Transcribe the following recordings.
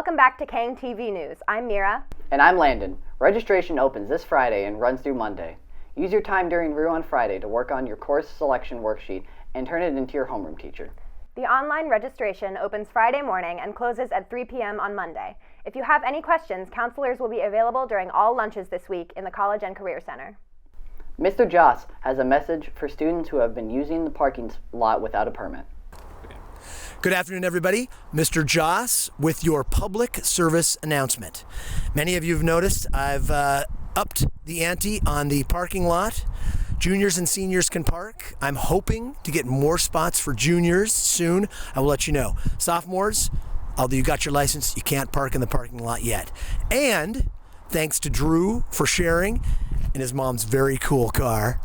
Welcome back to Kang TV News. I'm Meara. And I'm Landon. Registration opens this Friday and runs through Monday. Use your time during RU on Friday to work on your course selection worksheet and turn it into your homeroom teacher. The online registration opens Friday morning and closes at 3 p.m. on Monday. If you have any questions, counselors will be available during all lunches this week in the College and Career Center. Mr. Joss has a message for students who have been using the parking lot without a permit. Good afternoon, everybody. Mr. Joss with your public service announcement. Many of you have noticed I've upped the ante on the parking lot. Juniors and seniors can park. I'm hoping to get more spots for juniors soon. I will let you know. Sophomores, although you got your license, you can't park in the parking lot yet. And thanks to Drew for sharing in his mom's very cool car.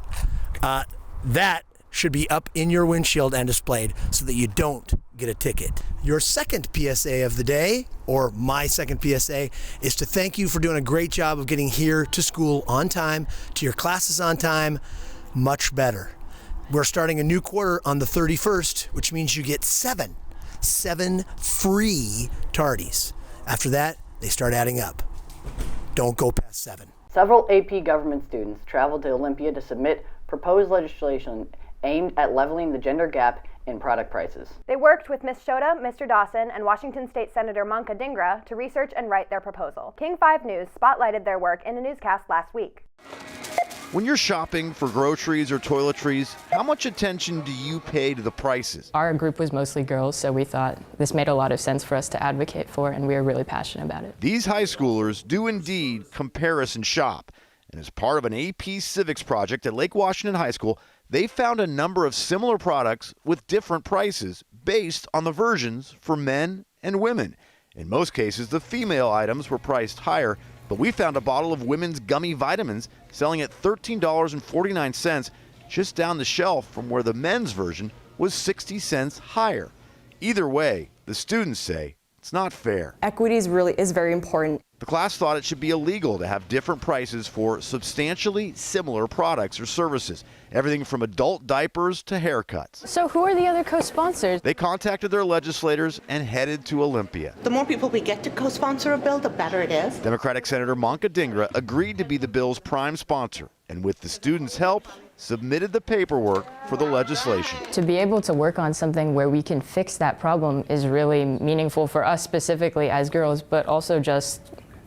That should be up in your windshield and displayed so that you don't get a ticket. Your second PSA of the day, or my second PSA, is to thank you for doing a great job of getting here to school on time, to your classes on time, much better. We're starting a new quarter on the 31st, which means you get seven free tardies. After that, they start adding up. Don't go past 7. Several AP government students traveled to Olympia to submit proposed legislation aimed at leveling the gender gap in product prices. They worked with Ms. Shota, Mr. Dawson, and Washington State Senator Manka Dhingra to research and write their proposal. King 5 News spotlighted their work in a newscast last week. When you're shopping for groceries or toiletries, how much attention do you pay to the prices? Our group was mostly girls, so we thought this made a lot of sense for us to advocate for, and we were really passionate about it. These high schoolers do indeed comparison shop. And as part of an AP Civics project at Lake Washington High School, they found a number of similar products with different prices based on the versions for men and women. In most cases, the female items were priced higher, but we found a bottle of women's gummy vitamins selling at $13.49 just down the shelf from where the men's version was 60 cents higher. Either way, the students say it's not fair. Equity is very important. The class thought it should be illegal to have different prices for substantially similar products or services, everything from adult diapers to haircuts. So who are the other co-sponsors? They contacted their legislators and headed to Olympia. The more people we get to co-sponsor a bill, the better it is. Democratic Senator Manka Dhingra agreed to be the bill's prime sponsor, and with the students' help, submitted the paperwork for the legislation. To be able to work on something where we can fix that problem is really meaningful for us specifically as girls, but also just,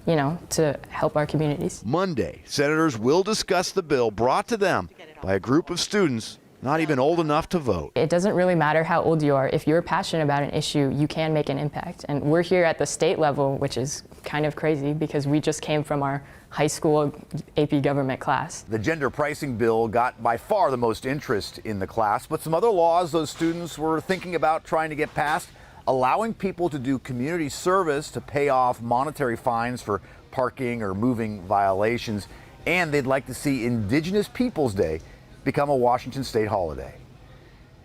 you know, to help our communities. Monday, senators will discuss the bill brought to them by a group of students not even old enough to vote. It doesn't really matter how old you are. If you're passionate about an issue, you can make an impact. And we're here at the state level, which is kind of crazy because we just came from our high school AP government class. The gender pricing bill got by far the most interest in the class, but some other laws those students were thinking about trying to get passed, allowing people to do community service to pay off monetary fines for parking or moving violations, and they'd like to see Indigenous Peoples Day become a Washington state holiday.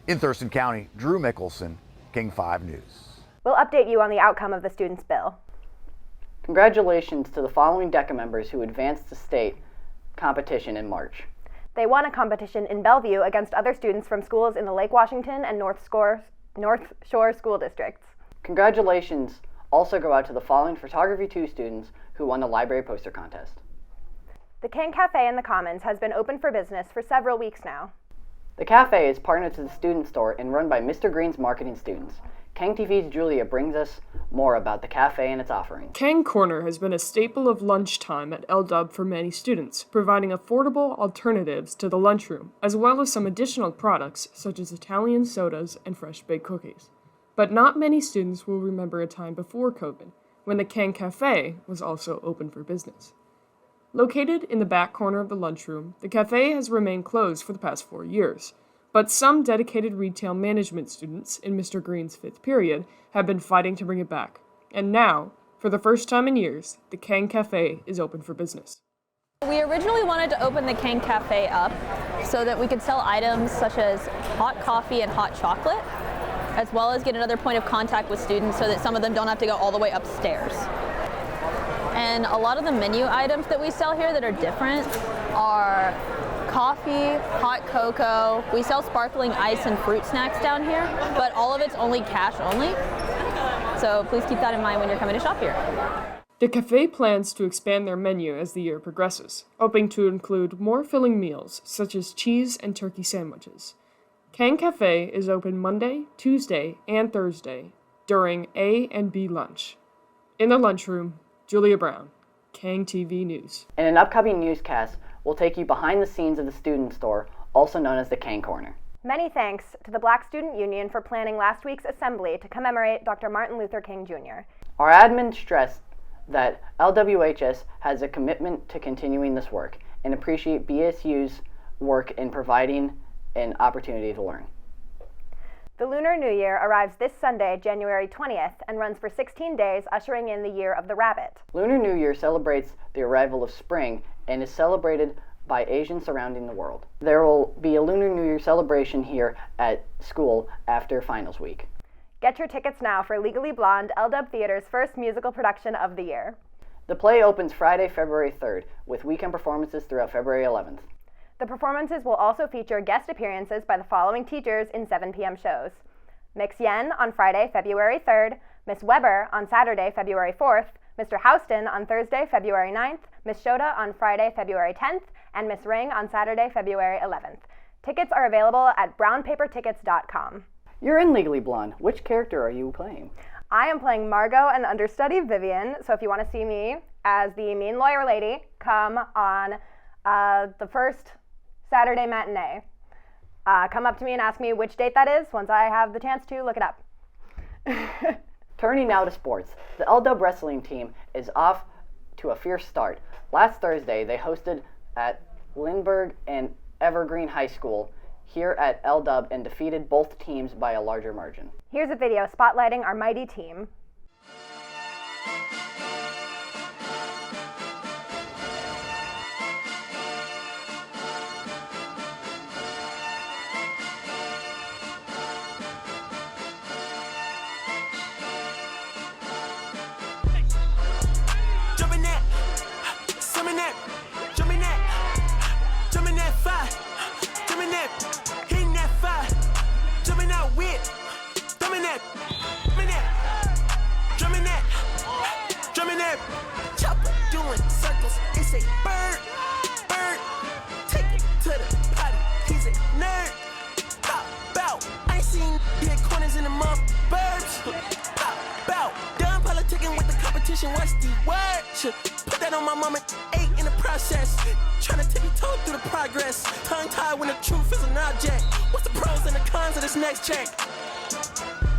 In Thurston County, Drew Mikkelsen, King 5 News. We'll update you on the outcome of the students' bill. Congratulations to the following DECA members who advanced to state competition in March. They won a competition in Bellevue against other students from schools in the Lake Washington and North Shore school districts. Congratulations also go out to the following Photography 2 students who won the library poster contest. The Kang Cafe in the Commons has been open for business for several weeks now. The cafe is partnered to the student store and run by Mr. Green's marketing students. Kang TV's Julia brings us more about the cafe and its offerings. Kang Corner has been a staple of lunchtime at LW for many students, providing affordable alternatives to the lunchroom, as well as some additional products such as Italian sodas and fresh baked cookies. But not many students will remember a time before COVID, when the Kang Cafe was also open for business. Located in the back corner of the lunchroom, the cafe has remained closed for the past 4 years. But some dedicated retail management students in Mr. Green's 5th period have been fighting to bring it back. And now, for the first time in years, the Kang Cafe is open for business. We originally wanted to open the Kang Cafe up so that we could sell items such as hot coffee and hot chocolate, as well as get another point of contact with students so that some of them don't have to go all the way upstairs. And a lot of the menu items that we sell here that are different are coffee, hot cocoa. We sell sparkling ice and fruit snacks down here, but all of it's only cash only. So please keep that in mind when you're coming to shop here. The cafe plans to expand their menu as the year progresses, hoping to include more filling meals such as cheese and turkey sandwiches. Kang Cafe is open Monday, Tuesday, and Thursday during A and B lunch. In the lunchroom, Julia Brown, Kang TV News. In an upcoming newscast, we'll take you behind the scenes of the student store, also known as the Kang Corner. Many thanks to the Black Student Union for planning last week's assembly to commemorate Dr. Martin Luther King Jr. Our admin stressed that LWHS has a commitment to continuing this work and appreciate BSU's work in providing an opportunity to learn. The Lunar New Year arrives this Sunday, January 20th, and runs for 16 days, ushering in the Year of the Rabbit. Lunar New Year celebrates the arrival of spring and is celebrated by Asians surrounding the world. There will be a Lunar New Year celebration here at school after finals week. Get your tickets now for Legally Blonde, LW Theater's first musical production of the year. The play opens Friday, February 3rd, with weekend performances throughout February 11th. The performances will also feature guest appearances by the following teachers in 7 p.m. shows. Miss Yen on Friday, February 3rd, Miss Weber on Saturday, February 4th, Mr. Houston on Thursday, February 9th, Miss Shota on Friday, February 10th, and Miss Ring on Saturday, February 11th. Tickets are available at brownpapertickets.com. You're in Legally Blonde. Which character are you playing? I am playing Margot and understudy Vivian, so if you want to see me as the mean lawyer lady, come on the first Saturday matinee. Come up to me and ask me which date that is once I have the chance to look it up. Turning now to sports. The LW wrestling team is off to a fierce start. Last Thursday, they hosted at Lindbergh and Evergreen High School here at LW and defeated both teams by a larger margin. Here's a video spotlighting our mighty team. What's the word? Put that on my mama, 8 in the process. Trying to tippy-toe through the progress. Tongue-tied when the truth is an object. What's the pros and the cons of this next check?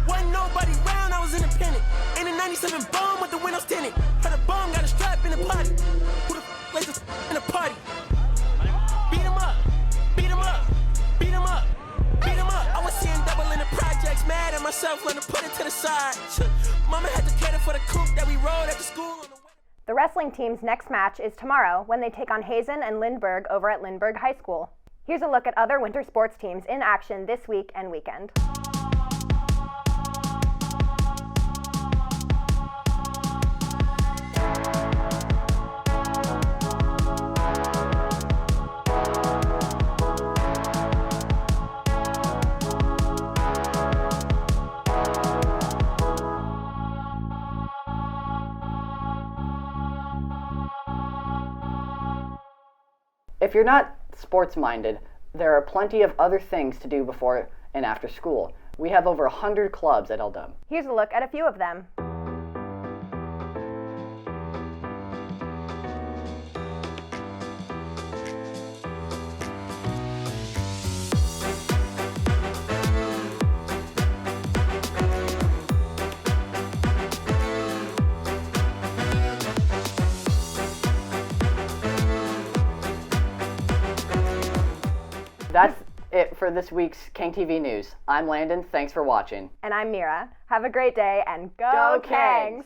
Wasn't nobody round, I was independent. In a 97 bomb with the windows tinted. Heard a bomb, got a strap in the potty. Who the lays this in the party? Beat him up, beat him up, beat him up, beat him up. I was seeing double in the projects, mad at myself, learned to put it to the side. Mama had to cater for the coupe that we rode at the school. The wrestling team's next match is tomorrow when they take on Hazen and Lindbergh over at Lindbergh High School. Here's a look at other winter sports teams in action this week and weekend. If you're not sports-minded, there are plenty of other things to do before and after school. We have over 100 clubs at LW. Here's a look at a few of them. That's it for this week's Kang TV News. I'm Landon. Thanks for watching. And I'm Meara. Have a great day and go Kangs!